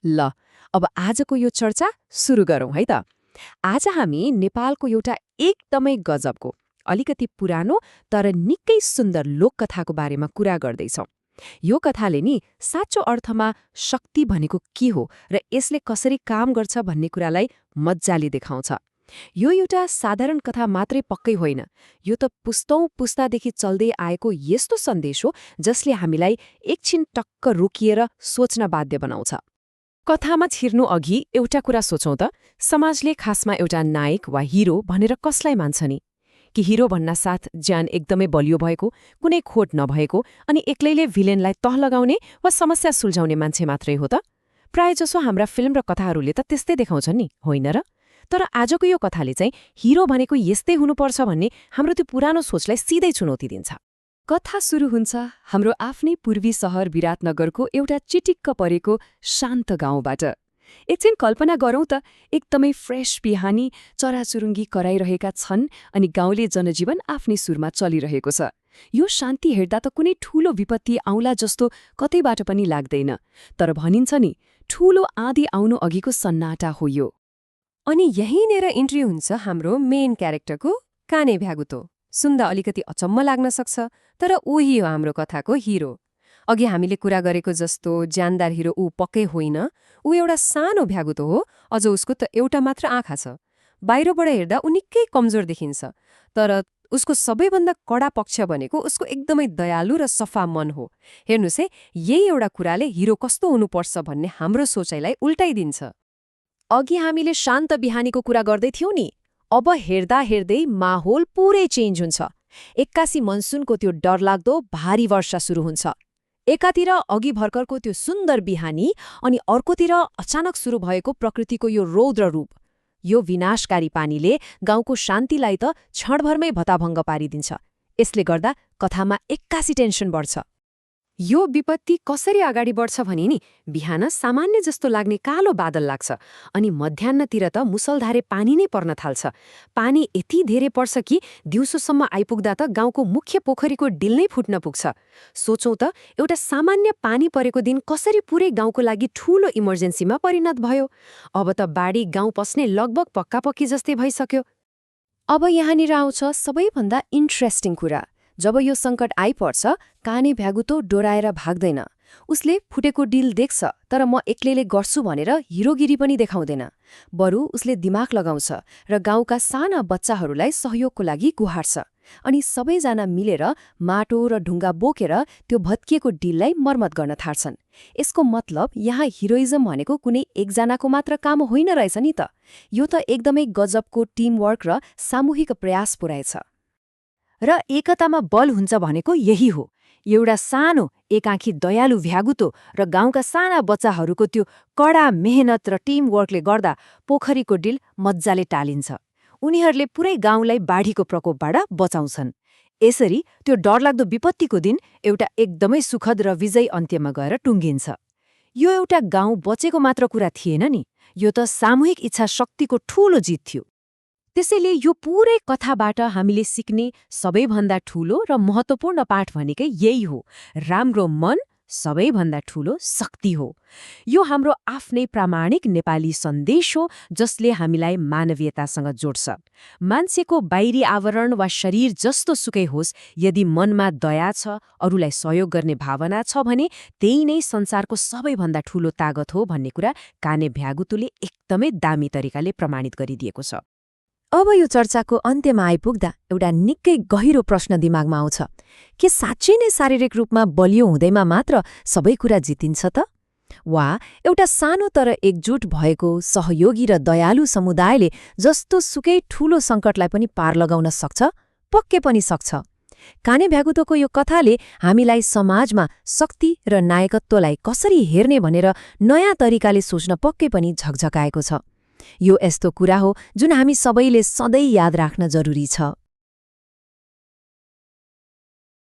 ल, अब आजको यो चर्चा सुरु गरौँ है त। आज हामी नेपालको एउटा एकदमै गजबको, अलिकति पुरानो तर निकै सुन्दर लोककथाको बारेमा कुरा गर्दैछौँ। यो कथाले नि साँचो अर्थमा शक्ति भनेको के हो र यसले कसरी काम गर्छ भन्ने कुरालाई मज्जाले देखाउँछ। यो एउटा साधारण कथा मात्रै पक्कै होइन, यो त पुस्तौं पुस्तादेखि चल्दै आएको यस्तो सन्देश हो जसले हामीलाई एकछिन टक्क रोकिएर सोच्न बाध्य बनाउँछ। कथामा छिर्नु अघि एउटा कुरा सोचौं त, समाजले खासमा एउटा नायक वा हिरो भनेर कसलाई मान्छ नि? कि हिरो भन्नासाथ ज्यान एकदमै बलियो भएको, कुनै खोट नभएको अनि एक्लैले भिलेनलाई तह लगाउने वा समस्या सुल्झाउने मान्छे मात्रै हो त? प्रायजसो हाम्रा फिल्म र कथाहरूले त त्यस्तै देखाउँछन् नि, होइन र? तर आजको यो कथाले चाहिँ हिरो भनेको यस्तै हुनुपर्छ भन्ने हाम्रो त्यो पुरानो सोचलाई सिधै चुनौती दिन्छ। कथा सुरु हुन्छ हाम्रो आफ्नै पूर्वी सहर विराटनगरको एउटा चिटिक्क परेको शान्त गाउँबाट। एकछिन कल्पना गरौँ त, एकदमै फ्रेश बिहानी, चराचुरुङ्गी कराइरहेका छन् अनि गाउँले जनजीवन आफ्नै सुरमा चलिरहेको छ। यो शान्ति हेर्दा त कुनै ठूलो विपत्ति आउला जस्तो कतैबाट पनि लाग्दैन, तर भनिन्छ नि, ठूलो आँधी आउनु अघिको सन्नाटा हो यो। अनि यहीँनेर इन्ट्री हुन्छ हाम्रो मेन क्यारेक्टरको, काने भ्यागुतो। सुन्दा अलिकति अचम्म लाग्न सक्छ, तर उही हो हाम्रो कथाको हिरो। अघि हामीले कुरा गरेको जस्तो ज्यानदार हिरो ऊ पक्कै होइन, ऊ एउटा सानो भ्यागुतो हो। अझ उसको त एउटा मात्र आँखा छ। बाहिरबाट हेर्दा ऊ निकै कमजोर देखिन्छ, तर उसको सबैभन्दा कडा पक्ष भनेको उसको एकदमै दयालु र सफा मन हो। हेर्नुहोस् है, यही एउटा कुराले हिरो कस्तो हुनुपर्छ भन्ने हाम्रो सोचाइलाई उल्टाइदिन्छ। अघि हामीले शान्त बिहानीको कुरा गर्दै थियौँ नि, अब हेर्दा हेर्दै माहौल पुरै चेन्ज हुन्छ। एक्कासी मनसुनको त्यो डरलाग्दो भारी वर्षा सुरु हुन्छ। एकातिर अघि भर्खरको त्यो सुन्दर बिहानी अनि अर्कोतिर अचानक सुरु भएको प्रकृतिको यो रौद्र रूप। यो विनाशकारी पानीले गाउँको शान्तिलाई त क्षणभरमै भताभङ्ग पारिदिन्छ। यसले गर्दा कथामा एक्कासी टेन्सन बढ्छ। यो विपत्ति कसरी अगाडि बढ्छ भने नि, बिहान सामान्य जस्तो लाग्ने कालो बादल लाग्छ अनि मध्याह्नतिर त मुसलधारे पानी नै पर्न थाल्छ। पानी यति धेरै पर्छ कि दिउँसोसम्म आइपुग्दा त गाउँको मुख्य पोखरीको डिल नै फुट्न पुग्छ। सोचौं त, एउटा सामान्य पानी परेको दिन कसरी पुरै गाउँको लागि ठूलो इमर्जेन्सीमा परिणत भयो। अब त बाढी गाउँ पस्ने लगभग पक्कापक्की जस्तै भइसक्यो। अब यहाँनिर आउँछ सबैभन्दा इन्ट्रेस्टिङ कुरा। जब यो सङ्कट आइपर्छ, काने भ्यागुतो डोराएर भाग्दैन। उसले फुटेको डिल देख्छ, तर म एक्लैले गर्छु भनेर हिरोगिरी पनि देखाउँदैन। बरु उसले दिमाग लगाउँछ र गाउँका साना बच्चाहरूलाई सहयोगको लागि गुहार्छ। अनि सबैजना मिलेर माटो र ढुङ्गा बोकेर त्यो भत्किएको डिललाई मर्मत गर्न थाल्छन्। यसको मतलब यहाँ हिरोइजम भनेको कुनै एकजनाको मात्र काम होइन रहेछ नि त। यो त एकदमै गजबको टिमवर्क र सामूहिक प्रयास पो रहेछ। र एकतामा बल हुन्छ भनेको यही हो। एउटा सानो एकाँखी दयालु भ्यागुतो र गाउँका साना बच्चाहरूको त्यो कडा मेहनत र टिमवर्कले गर्दा पोखरीको डिल मज्जाले टालिन्छ। उनीहरूले पुरै गाउँलाई बाढीको प्रकोपबाट बचाउँछन्। यसरी त्यो डरलाग्दो विपत्तिको दिन एउटा एकदमै सुखद र विजयी अन्त्यमा गएर टुङ्गिन्छ। यो एउटा गाउँ बचेको मात्र कुरा थिएन नि, यो त सामूहिक इच्छा शक्तिको ठूलो जित थियो। त्यसैले यो पुरै कथाबाट हामीले सिक्ने सबैभन्दा ठूलो र महत्त्वपूर्ण पाठ भनेकै यही हो, राम्रो मन सबैभन्दा ठूलो शक्ति हो। यो हाम्रो आफ्नै प्रामाणिक नेपाली सन्देश हो जसले हामीलाई मानवीयतासँग जोड्छ। मान्छेको बाहिरी आवरण वा शरीर जस्तो सुकै होस्, यदि मनमा दया छ, अरूलाई सहयोग गर्ने भावना छ भने त्यही नै संसारको सबैभन्दा ठूलो तागत हो भन्ने कुरा काने भ्यागुतोले एकदमै दामी तरिकाले प्रमाणित गरिदिएको छ। अब यो चर्चाको अन्त्यमा आइपुग्दा एउटा निकै गहिरो प्रश्न दिमागमा आउँछ। के साँच्चै नै शारीरिक रूपमा बलियो हुँदैमा मात्र सबै कुरा जितिन्छ त? वा एउटा सानो तर एकजुट भएको सहयोगी र दयालु समुदायले जस्तो सुकै ठूलो सङ्कटलाई पनि पार लगाउन सक्छ? पक्कै पनि सक्छ। काने भ्यागुतोको यो कथाले हामीलाई समाजमा शक्ति र नायकत्वलाई कसरी हेर्ने भनेर नयाँ तरिकाले सोच्न पक्कै पनि झकझकाएको छ। यो यस्तो कुरा हो जुन हामी सबैले सधैँ याद राख्न जरुरी छ।